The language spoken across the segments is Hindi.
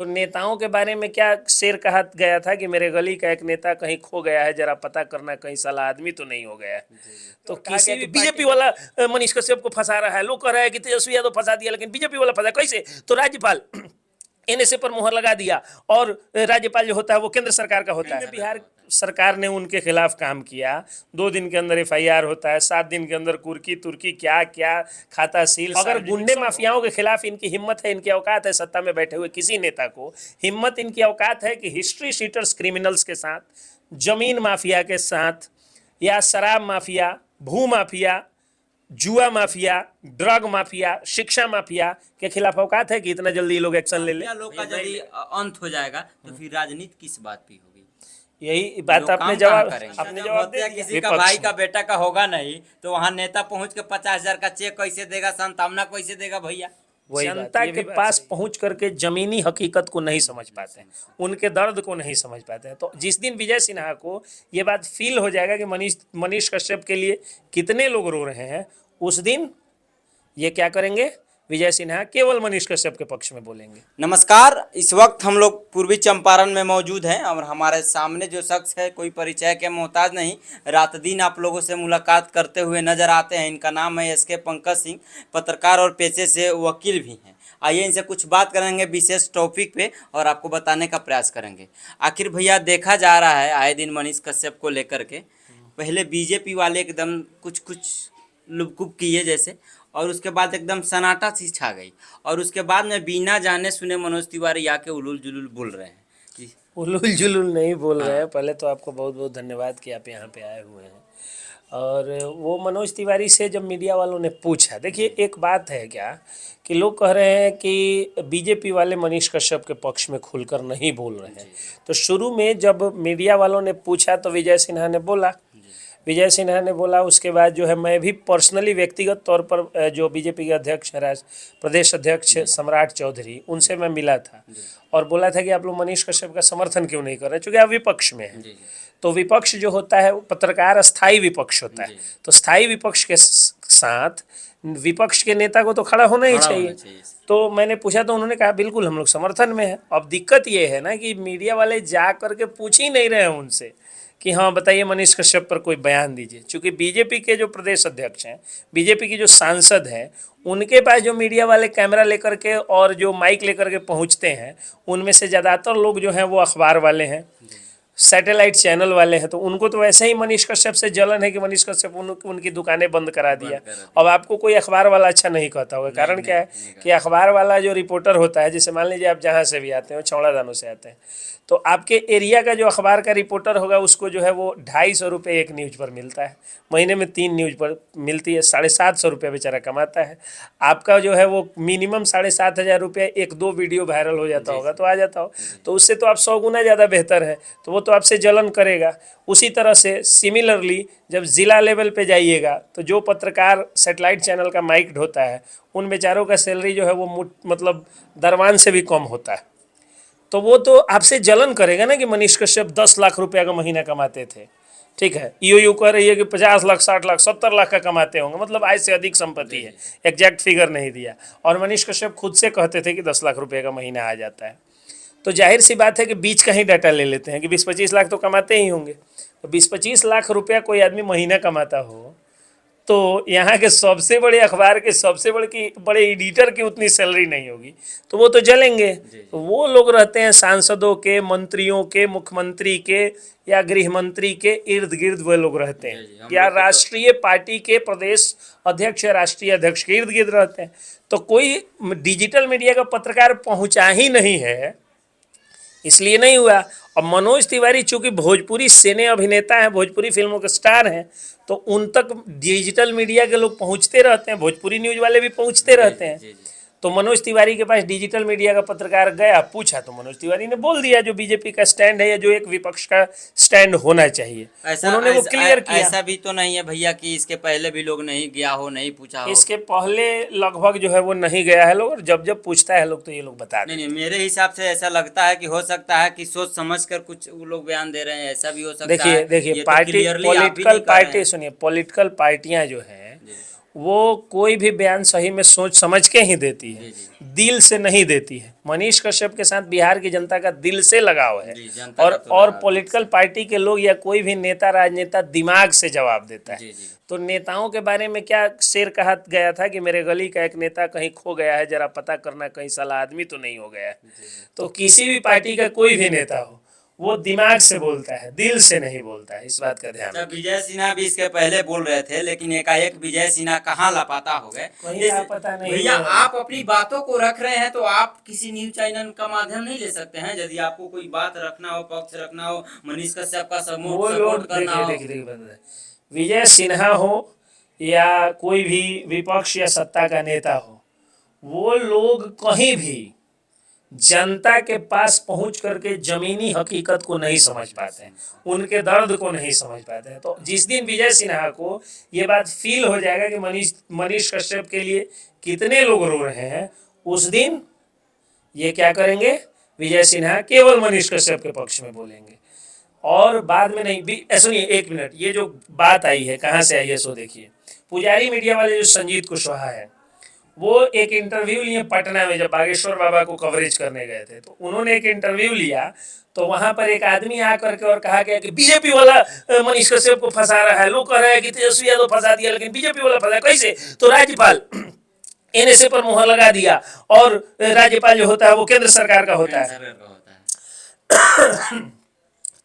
तो नेताओं के बारे में क्या शेर कहा गया था कि मेरे गली का एक नेता कहीं खो गया है, जरा पता करना कहीं साला आदमी तो नहीं हो गया है। तो किसी भी बीजेपी वाला मनीष कश्यप को फंसा रहा है, लोग कह रहे हैं कि तेजस्वी यादव फंसा दिया, लेकिन बीजेपी वाला फंसा कैसे? तो राज्यपाल एनएसए पर मुहर लगा दिया, और राज्यपाल जो होता है वो केंद्र सरकार का होता है। बिहार सरकार ने उनके खिलाफ काम किया, 2 दिन के अंदर एफआईआर होता है, 7 दिन के अंदर कुर्की तुर्की क्या क्या खाता सील। अगर गुंडे माफियाओं के खिलाफ इनकी हिम्मत है, इनकी औकात है, सत्ता में बैठे हुए किसी नेता को हिम्मत, इनकी औकात है कि हिस्ट्री शीटर्स क्रिमिनल्स के साथ, जमीन माफिया के साथ, या शराब माफिया, भू माफिया, जुआ माफिया, ड्रग माफिया, शिक्षा माफिया के खिलाफ औकात है कि इतना जल्दी ये लोग एक्शन ले ले? लोग का जब अंत हो जाएगा तो फिर राजनीति किस बात की होगी? यही बात आपने जवाब दे किसी दिया। का भाई का बेटा का होगा नहीं तो वहाँ नेता पहुँच के 50,000 का चेक कैसे देगा, सांत्वना कैसे देगा भैया? जनता के पास पहुंच करके जमीनी हकीकत को नहीं समझ पाते हैं, उनके दर्द को नहीं समझ पाते हैं। तो जिस दिन विजय सिन्हा को ये बात फील हो जाएगा कि मनीष कश्यप के लिए कितने लोग रो रहे हैं, उस दिन ये क्या करेंगे? विजय सिन्हा केवल मनीष कश्यप के पक्ष में बोलेंगे। नमस्कार, इस वक्त हम लोग पूर्वी चंपारण में मौजूद हैं और हमारे सामने जो शख्स है कोई परिचय के मोहताज नहीं, रात दिन आप लोगों से मुलाकात करते हुए नजर आते हैं। इनका नाम है एसके पंकज सिंह, पत्रकार और पेशे से वकील भी हैं। आइए इनसे कुछ बात करेंगे विशेष टॉपिक पे और आपको बताने का प्रयास करेंगे। आखिर भैया देखा जा रहा है आए दिन मनीष कश्यप को लेकर के, पहले बीजेपी वाले एकदम कुछ लुबकुब किए जैसे, और उसके बाद एकदम सन्नाटा सी छा गई, और उसके बाद में बिना जाने सुने मनोज तिवारी आके उलूल जुलूल बोल रहे हैं जी। उलूल जुलूल नहीं बोल रहे हैं। पहले तो आपको बहुत बहुत धन्यवाद कि आप यहाँ पे आए हुए हैं। और वो मनोज तिवारी से जब मीडिया वालों ने पूछा, देखिए एक बात है क्या कि लोग कह रहे हैं कि बीजेपी वाले मनीष कश्यप के पक्ष में खुलकर नहीं बोल रहे हैं। तो शुरू में जब मीडिया वालों ने पूछा तो विजय सिन्हा ने बोला, उसके बाद जो है मैं भी पर्सनली व्यक्तिगत तौर पर जो बीजेपी के अध्यक्ष हैं, प्रदेश अध्यक्ष सम्राट चौधरी, उनसे मैं मिला था और बोला था कि आप लोग मनीष कश्यप का समर्थन क्यों नहीं कर रहे, चूँकि आप विपक्ष में हैं। तो विपक्ष जो होता है, पत्रकार स्थायी विपक्ष होता है, तो स्थायी विपक्ष के साथ विपक्ष के नेता को तो खड़ा होना ही चाहिए। तो मैंने पूछा तो उन्होंने कहा बिल्कुल हम लोग समर्थन में हैं। अब दिक्कत ये है ना कि मीडिया वाले जा करके पूछ ही नहीं रहे हैं उनसे कि हाँ बताइए मनीष कश्यप पर कोई बयान दीजिए, क्योंकि बीजेपी के जो प्रदेश अध्यक्ष हैं, बीजेपी की जो सांसद हैं, उनके पास जो मीडिया वाले कैमरा लेकर के और जो माइक लेकर के पहुंचते हैं, उनमें से ज़्यादातर लोग जो हैं वो अखबार वाले हैं, सैटेलाइट चैनल वाले हैं। तो उनको तो वैसे ही मनीष कश्यप से जलन है कि मनीष कश्यप उनकी दुकानें बंद करा दिया। अब आपको कोई अखबार वाला अच्छा नहीं कहता होगा, कारण क्या है कि अखबार वाला जो रिपोर्टर होता है, जैसे मान लीजिए आप जहाँ से भी आते हैं, छौड़ा दानों से आते हैं, तो आपके एरिया का जो अखबार का रिपोर्टर होगा उसको जो है वो 250 रुपये एक न्यूज़ पर मिलता है, महीने में 3 न्यूज़ पर मिलती है, 750 रुपये बेचारा कमाता है। आपका जो है वो मिनिमम 7,500 रुपये, 1-2 वीडियो वायरल हो जाता होगा तो आ जाता हो, तो उससे तो आप 100 गुना ज़्यादा बेहतर है, तो वो तो आपसे जलन करेगा। उसी तरह से सिमिलरली जब ज़िला लेवल पे जाइएगा तो जो पत्रकार सेटेलाइट चैनल का माइक होता है, उन बेचारों का सैलरी जो है वो मतलब दरवान से भी कम होता है। तो वो तो आपसे जलन करेगा ना कि मनीष कश्यप 10 लाख रुपया का महीना कमाते थे, ठीक है, यूं कह रही है कि 50 लाख, 60 लाख, 70 लाख का कमाते होंगे, मतलब आय से अधिक संपत्ति है, एग्जैक्ट फिगर नहीं दिया। और मनीष कश्यप खुद से कहते थे कि 10 लाख रुपये का महीना आ जाता है। तो जाहिर सी बात है कि बीच का ही डाटा ले लेते हैं कि 20-25 लाख तो कमाते ही होंगे। तो 20-25 लाख रुपया कोई आदमी महीना कमाता हो तो यहाँ के सबसे बड़े अखबार के सबसे बड़े एडिटर की उतनी सैलरी नहीं होगी, तो वो तो जलेंगे। तो वो लोग रहते हैं सांसदों के, मंत्रियों के, मुख्यमंत्री के या गृह मंत्री के इर्द गिर्द वो लोग रहते हैं, या राष्ट्रीय पार्टी के प्रदेश अध्यक्ष या राष्ट्रीय अध्यक्ष के इर्द गिर्द रहते हैं। तो कोई डिजिटल मीडिया का पत्रकार पहुँचा ही नहीं है, इसलिए नहीं हुआ। और मनोज तिवारी चूंकि भोजपुरी सिने अभिनेता हैं, भोजपुरी फिल्मों के स्टार हैं, तो उन तक डिजिटल मीडिया के लोग पहुंचते रहते हैं, भोजपुरी न्यूज़ वाले भी पहुंचते रहते हैं। तो मनोज तिवारी के पास डिजिटल मीडिया का पत्रकार गया, पूछा, तो मनोज तिवारी ने बोल दिया जो बीजेपी का स्टैंड है या जो एक विपक्ष का स्टैंड होना चाहिए, उन्होंने वो क्लियर किया। ऐसा भी तो नहीं है भैया कि इसके पहले भी लोग नहीं गया हो, नहीं पूछा हो? इसके पहले लगभग जो है वो नहीं गया है लोग, और जब जब पूछता है लोग तो ये लोग बता देते हैं। नहीं, मेरे हिसाब से ऐसा लगता है कि हो सकता है कि सोच समझ कर कुछ वो लोग बयान दे रहे हैं, ऐसा भी हो सकता है। देखिए पार्टी, पॉलिटिकल पार्टी, सुनिए, पॉलिटिकल पार्टियां जो हैं वो कोई भी बयान सही में सोच समझ के ही देती है, दिल से नहीं देती है। मनीष कश्यप के साथ बिहार की जनता का दिल से लगाव है, और पॉलिटिकल पार्टी के लोग या कोई भी नेता राजनेता दिमाग से जवाब देता है। तो नेताओं के बारे में क्या शेर कहा गया था कि मेरे गली का एक नेता कहीं खो गया है, जरा पता करना कहीं साला आदमी तो नहीं हो गया है। तो किसी भी पार्टी का कोई भी नेता हो, वो दिमाग से बोलता है, दिल से नहीं बोलता है, इस बात का ध्यान रखें। विजय सिन्हा भी इसके पहले बोल रहे थे, लेकिन एकाएक विजय सिन्हा कहाँ लापता हो गए। कहीं लापता नहीं भैया, है। आप अपनी बातों को रख रहे हैं तो आप किसी न्यूज चैनल का माध्यम नहीं ले सकते हैं? यदि आपको कोई बात रखना हो, पक्ष रखना हो, मनीष कश्यप का सपोर्ट करना हो। देखिए, विजय सिन्हा हो या कोई भी विपक्ष या सत्ता का नेता हो, वो लोग कहीं भी जनता के पास पहुंच करके जमीनी हकीकत को नहीं समझ पाते हैं, उनके दर्द को नहीं समझ पाते हैं। तो जिस दिन विजय सिन्हा को ये बात फील हो जाएगा कि मनीष कश्यप के लिए कितने लोग रो रहे हैं, उस दिन ये क्या करेंगे, विजय सिन्हा केवल मनीष कश्यप के पक्ष में बोलेंगे और बाद में नहीं भी। सुनिए एक मिनट, ये जो बात आई है कहाँ से आई है, सो देखिए। पुजारी मीडिया वाले जो संजीत कुशवाहा है, वो एक इंटरव्यू लिए पटना में, जब बागेश्वर बाबा को कवरेज करने गए थे, तो उन्होंने एक इंटरव्यू लिया। तो वहां पर एक आदमी आकर के और कहा गया कि बीजेपी वाला मनीष कश्यप को फंसा रहा है। लोग कह रहे हैं कि तेजस्वी यादव फंसा दिया, लेकिन बीजेपी वाला फंसा कैसे? तो राज्यपाल एनएसए पर मुहर लगा दिया, और राज्यपाल जो होता है वो केंद्र सरकार का होता है।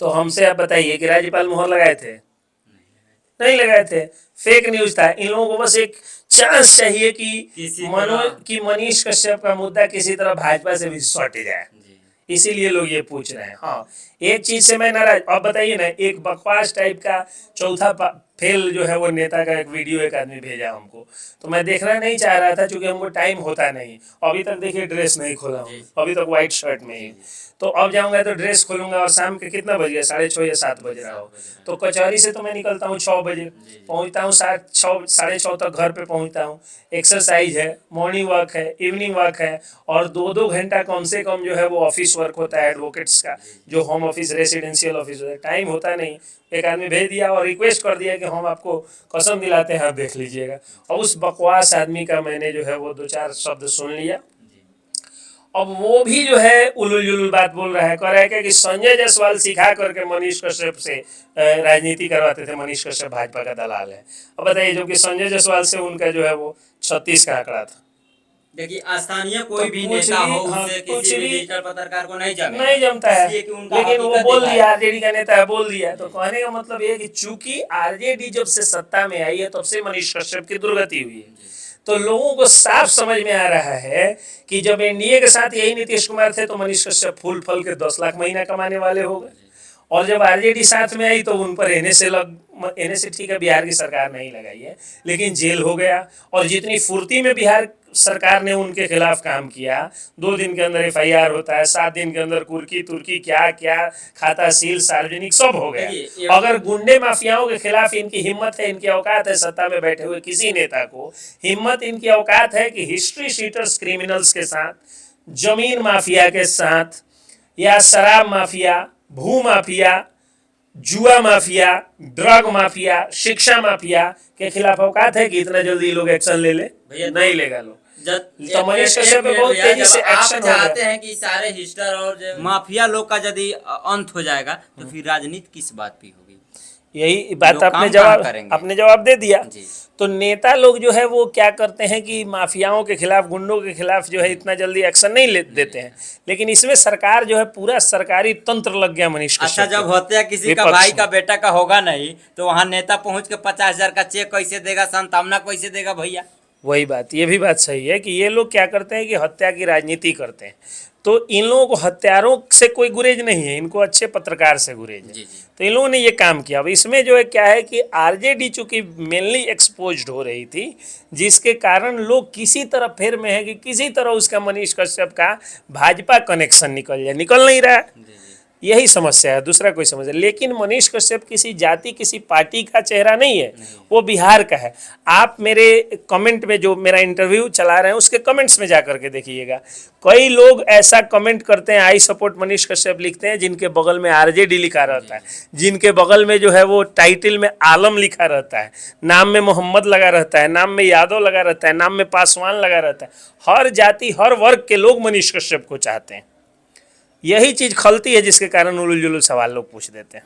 तो हमसे आप बताइए कि राज्यपाल मुहर लगाए थे? नहीं लगाए थे, फेक न्यूज था। इन लोगों को बस एक चांस चाहिए कि मनीष कश्यप का मुद्दा किसी तरह भाजपा से भी सट जाए, इसीलिए लोग ये पूछ रहे हैं। हाँ, एक चीज से मैं नाराज। अब बताइए ना, एक बकवास टाइप का चौथा फेल जो है वो नेता का एक वीडियो एक आदमी भेजा हमको, तो मैं देखना नहीं चाह रहा था क्योंकि हमको टाइम होता नहीं। अभी तक देखिए ड्रेस नहीं खोला हूँ, अभी तक व्हाइट शर्ट में ही। तो अब जाऊंगा तो ड्रेस खोलूंगा, और शाम के कितना बज गया, 6:30 या 7 बज रहा हो। तो कचहरी से तो मैं निकलता हूँ 6 बजे, पहुँचता हूँ 6:30 तक घर पे पहुँचता हूँ। एक्सरसाइज है, मॉर्निंग वॉक है, इवनिंग वॉक है, और 2-2 घंटा कम से कम जो है वो ऑफिस वर्क होता है एडवोकेट्स का, जो होम ऑफिस रेसिडेंशियल ऑफिस होता है। टाइम होता नहीं, एक आदमी भेज दिया और रिक्वेस्ट कर दिया कि हम आपको कसम दिलाते हैं, आप देख लीजिएगा। और उस बकवास आदमी का मैंने जो है वो 2-4 शब्द सुन लिया। अब वो भी जो है उलुल जुलुल बात बोल रहा है, कह रहा है कि संजय जायसवाल सिखा करके मनीष कश्यप से राजनीति करवाते थे, मनीष कश्यप भाजपा का दलाल है। अब बताइए, जो कि संजय जायसवाल से उनका जो है वो 36 का आंकड़ा था। देखिए, स्थानीय कोई भी नेता हो, उससे किसी भी डिजिटल पत्रकार को नहीं जमता है, लेकिन वो बोल दिया, आरजेडी का नेता है, बोल दिया। तो कहने का मतलब ये कि चूंकि आरजेडी जब से सत्ता में आई है तब से मनीष कश्यप की दुर्गति हुई है। तो लोगों को साफ समझ में आ रहा है कि जब एनडीए के साथ यही नीतीश कुमार थे तो मनीष कश्यप फूल फल के 10 लाख महीना कमाने वाले हो गए, और जब आरजेडी साथ में आई तो उन पर एनएसए ठीक है, बिहार की सरकार नहीं लगाई है, लेकिन जेल हो गया। और जितनी फुर्ती में बिहार सरकार ने उनके खिलाफ काम किया, 2 दिन के अंदर एफआईआर होता है, 7 दिन के अंदर कुर्की तुर्की क्या क्या खाता सील सार्वजनिक सब हो गया। अगर गुंडे माफियाओं के खिलाफ इनकी हिम्मत है, इनकी औकात है, सत्ता में बैठे हुए किसी नेता को हिम्मत, इनकी औकात है कि हिस्ट्री शीटर्स क्रिमिनल्स के साथ, जमीन माफिया के साथ, या शराब माफिया, भू माफिया, जुआ माफिया, ड्रग माफिया, शिक्षा माफिया के खिलाफ औकात है कि इतना जल्दी लोग एक्शन ले ले? नहीं लेगा लोग। तो मनीष कश्यप पे बहुत तेजी से एक्शन चाहते हैं कि सारे हिस्टर और माफिया लोग का यदि अंत हो जाएगा तो फिर राजनीति किस बात की होगी? यही बात आपने जवाब दे दिया। तो नेता लोग जो है वो क्या करते हैं कि माफियाओं के खिलाफ, गुंडों के खिलाफ जो है इतना जल्दी एक्शन नहीं देते हैं, लेकिन इसमें सरकार जो है पूरा सरकारी तंत्र लग गया मनीष कश्यप। अच्छा, जब हत्या किसी का भाई का बेटा का होगा नहीं तो वहाँ नेता पहुँच के 50,000 का चेक कैसे देगा, सांत्वना कैसे देगा भैया? वही बात, ये भी बात सही है कि ये लोग क्या करते हैं कि हत्या की राजनीति करते हैं। तो इन लोगों को हत्यारों से कोई गुरेज नहीं है, इनको अच्छे पत्रकार से गुरेज है। तो इन लोगों ने ये काम किया। अब इसमें जो है क्या है कि आरजेडी चूंकि मेनली एक्सपोज्ड हो रही थी, जिसके कारण लोग किसी तरह फेर में है कि किसी तरह उसका मनीष कश्यप का भाजपा कनेक्शन निकल जाए, निकल नहीं रहा है। यही समस्या है, दूसरा कोई समस्या। लेकिन मनीष कश्यप किसी जाति किसी पार्टी का चेहरा नहीं है, वो बिहार का है। आप मेरे कमेंट में जो मेरा इंटरव्यू चला रहे हैं उसके कमेंट्स में जा करके देखिएगा, कई लोग ऐसा कमेंट करते हैं, आई सपोर्ट मनीष कश्यप लिखते हैं, जिनके बगल में आरजेडी लिखा रहता है, जिनके बगल में जो है वो टाइटल में आलम लिखा रहता है, नाम में मोहम्मद लगा रहता है, नाम में यादव लगा रहता है, नाम में पासवान लगा रहता है। हर जाति हर वर्ग के लोग मनीष कश्यप को चाहते हैं। यही चीज खलती है जिसके कारण उलझुल जुलूल सवाल लोग पूछ देते हैं।